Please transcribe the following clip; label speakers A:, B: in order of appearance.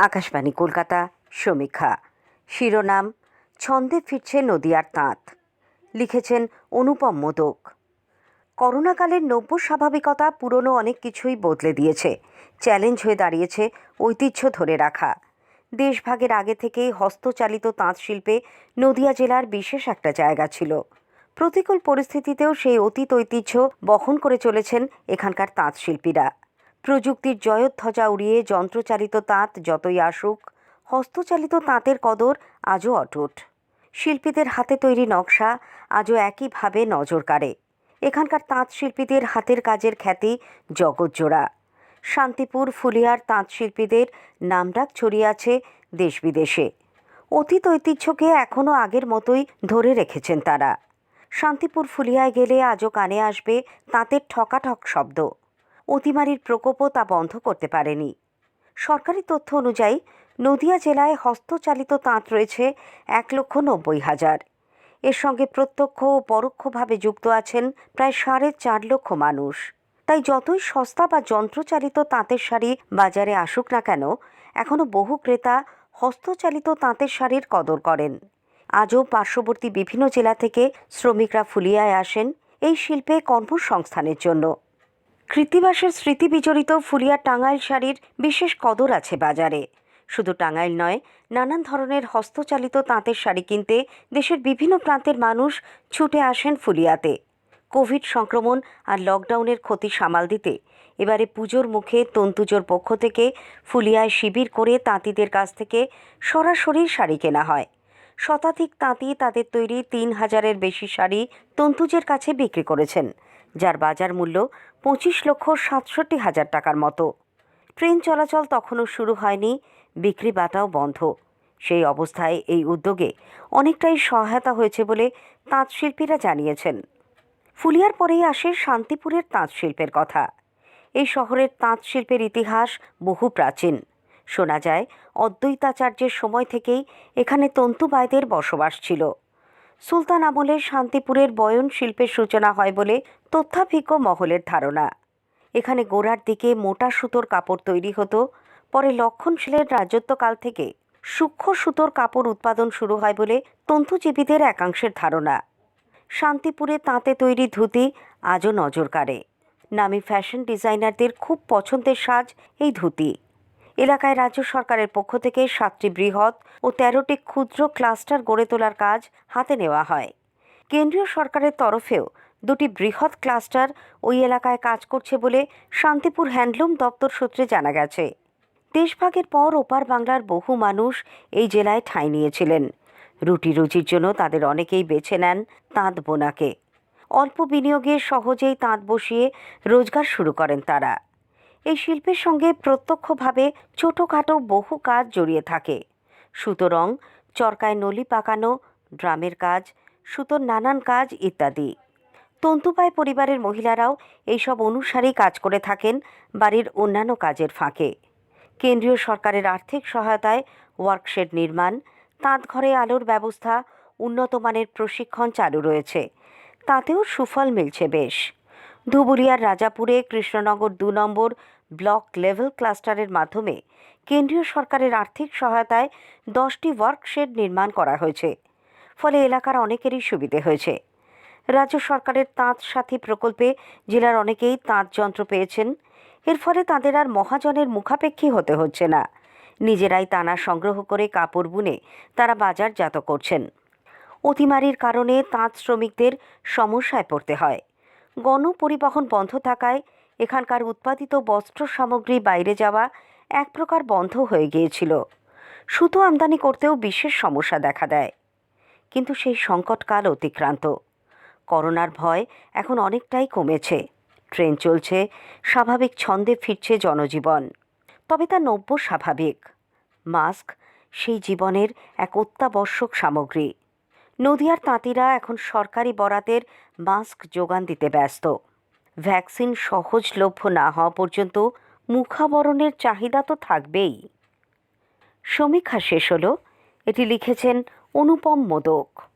A: আকাশবাণী কলকাতা সমীক্ষা শিরোনাম ছন্দে ফিরছে নদিয়ার তাঁত। লিখেছেন অনুপম মোদক। করোনাকালের নব্য স্বাভাবিকতা পুরনো অনেক কিছুই বদলে দিয়েছে। চ্যালেঞ্জ হয়ে দাঁড়িয়েছে ঐতিহ্য ধরে রাখা। দেশভাগের আগে থেকেই হস্তচালিত তাঁত শিল্পে নদিয়া জেলার বিশেষ একটা জায়গা ছিল। প্রতিকূল পরিস্থিতিতেও সেই অতীত ঐতিহ্য বহন করে চলেছেন এখানকার তাঁত শিল্পীরা। প্রযুক্তির জয়ধ্বজা উড়িয়ে যন্ত্রচালিত তাঁত যতই আসুক, হস্তচালিত তাঁতের কদর আজও অটুট। শিল্পীদের হাতে তৈরি নকশা আজও একইভাবে নজর কাড়ে। এখানকার তাঁত শিল্পীদের হাতের কাজের খ্যাতি জগৎজোড়া। শান্তিপুর ফুলিয়ার তাঁত শিল্পীদের নামডাক ছড়িয়ে আছে দেশ বিদেশে। অতীত ঐতিহ্যকে এখনও আগের মতোই ধরে রেখেছেন তারা। শান্তিপুর ফুলিয়ায় গেলে আজও কানে আসবে তাঁতের ঠকাঠক শব্দ। অতিমারির প্রকোপও তা বন্ধ করতে পারেনি। সরকারি তথ্য অনুযায়ী নদিয়া জেলায় হস্তচালিত তাঁত রয়েছে 1,90,000। এর সঙ্গে প্রত্যক্ষ ও পরোক্ষভাবে যুক্ত আছেন প্রায় 4.5 লক্ষ মানুষ। তাই যতই সস্তা বা যন্ত্রচালিত তাঁতের শাড়ি বাজারে আসুক না কেন, এখনও বহু ক্রেতা হস্তচালিত তাঁতের শাড়ির কদর করেন। আজও পার্শ্ববর্তী বিভিন্ন জেলা থেকে শ্রমিকরা ফুলিয়ায় আসেন এই শিল্পে কর্মসংস্থানের জন্য। কৃত্তিবাসের স্মৃতি বিজড়িত ফুলিয়ার টাঙ্গাইল শাড়ির বিশেষ কদর আছে বাজারে। শুধু টাঙ্গাইল নয়, নানান ধরনের হস্তচালিত তাঁতের শাড়ি কিনতে দেশের বিভিন্ন প্রান্তের মানুষ ছুটে আসেন ফুলিয়াতে। কোভিড সংক্রমণ আর লকডাউনের ক্ষতি সামাল দিতে এবারে পুজোর মুখে তন্তুজোর পক্ষ থেকে ফুলিয়ায় শিবির করে তাঁতিদের কাছ থেকে সরাসরি শাড়ি কেনা হয়। শতাধিক তাঁতি তাদের তৈরি 3,000-এর বেশি শাড়ি তন্তুজের কাছে বিক্রি করেছেন, যার বাজার মূল্য 25,67,000 টাকার মতো। ট্রেন চলাচল তখনও শুরু হয়নি, বিক্রি বাটাও বন্ধ। সেই অবস্থায় এই উদ্যোগে অনেকটাই সহায়তা হয়েছে বলে তাঁত শিল্পীরা জানিয়েছেন। ফুলিয়ার পরেই আসে শান্তিপুরের তাঁত শিল্পের কথা। এই শহরের তাঁত শিল্পের ইতিহাস বহু প্রাচীন। শোনা যায় অদ্বৈতাচার্যের সময় থেকেই এখানে তন্তুবায়দের বসবাস ছিল। সুলতান আমলে শান্তিপুরের বয়ন শিল্পের সূচনা হয় বলে তথ্যাভিজ্ঞ মহলের ধারণা। এখানে গোড়ার দিকে মোটা সুতোর কাপড় তৈরি হতো। পরে লক্ষণশীলের রাজত্বকাল থেকে সূক্ষ্ম সুতোর কাপড় উৎপাদন শুরু হয় বলে তন্তুজীবীদের একাংশের ধারণা। শান্তিপুরে তাঁতে তৈরি ধুতি আজও নজর কাড়ে। নামী ফ্যাশন ডিজাইনারদের খুব পছন্দের সাজ এই ধুতি। এলাকায় রাজ্য সরকারের পক্ষ থেকে 7টি বৃহৎ ও 13টি ক্ষুদ্র ক্লাস্টার গড়ে তোলার কাজ হাতে নেওয়া হয়। কেন্দ্রীয় সরকারের তরফেও 2টি বৃহৎ ক্লাস্টার ওই এলাকায় কাজ করছে বলে শান্তিপুর হ্যান্ডলুম দপ্তর সূত্রে জানা গেছে। দেশভাগের পর ওপার বাংলার বহু মানুষ এই জেলায় ঠাঁই নিয়েছিলেন। রুটি রুজির জন্য তাদের অনেকেই বেছে নেন তাঁত বোনাকে। অল্প বিনিয়োগে সহজেই তাঁত বসিয়ে রোজগার শুরু করেন তারা। এই শিল্পের সঙ্গে প্রত্যক্ষভাবে ছোটোখাটো বহু কাজ জড়িয়ে থাকে। সুতো রং, চরকায় নলি পাকানো, ড্রামের কাজ, সুতোর নানান কাজ ইত্যাদি। তন্তুবায় পরিবারের মহিলারাও এইসব অনুসারেই কাজ করে থাকেন বাড়ির অন্যান্য কাজের ফাঁকে। কেন্দ্রীয় সরকারের আর্থিক সহায়তায় ওয়ার্কশেড নির্মাণ, তাঁত ঘরে আলোর ব্যবস্থা, উন্নত মানের প্রশিক্ষণ চালু রয়েছে। তাতেও সুফল মিলছে বেশ। ধুবুলিয়ার রাজাপুরে কৃষ্ণনগর 2 নম্বর ব্লক লেভেল ক্লাস্টারের মাধ্যমে কেন্দ্রীয় সরকারের আর্থিক সহায়তায় 10টি ওয়ার্কশেড নির্মাণ করা হয়েছে। ফলে এলাকার অনেকেরই সুবিধে হয়েছে। রাজ্য সরকারের তাঁত সাথী প্রকল্পে জেলার অনেকেই তাঁত যন্ত্র পেয়েছেন। এর ফলে তাঁদের আর মহাজনের মুখাপেক্ষী হতে হচ্ছে না। নিজেরাই তানা সংগ্রহ করে কাপড় বুনে তারা বাজারজাত করছেন। অতিমারির কারণে তাঁত শ্রমিকদের সমস্যায় পড়তে হয়। গণপরিবহন বন্ধ থাকায় এখানকার উৎপাদিত বস্ত্র সামগ্রী বাইরে যাওয়া এক প্রকার বন্ধ হয়ে গিয়েছিল। সুতো আমদানি করতেও বিশেষ সমস্যা দেখা দেয়। কিন্তু সেই সংকটকাল অতিক্রান্ত। করোনার ভয় এখন অনেকটাই কমেছে। ট্রেন চলছে, স্বাভাবিক ছন্দে ফিরছে জনজীবন। তবে তা নব্য স্বাভাবিক। মাস্ক সেই জীবনের এক অত্যাবশ্যক সামগ্রী। নদিয়ার তাঁতিরা এখন সরকারি বরাতের মাস্ক যোগান দিতে ব্যস্ত। ভ্যাকসিন সহজলভ্য না হওয়া পর্যন্ত মুখাবরণের চাহিদা তো থাকবেই। সমীক্ষা শেষ হলো। এটি লিখেছেন অনুপম মোদক।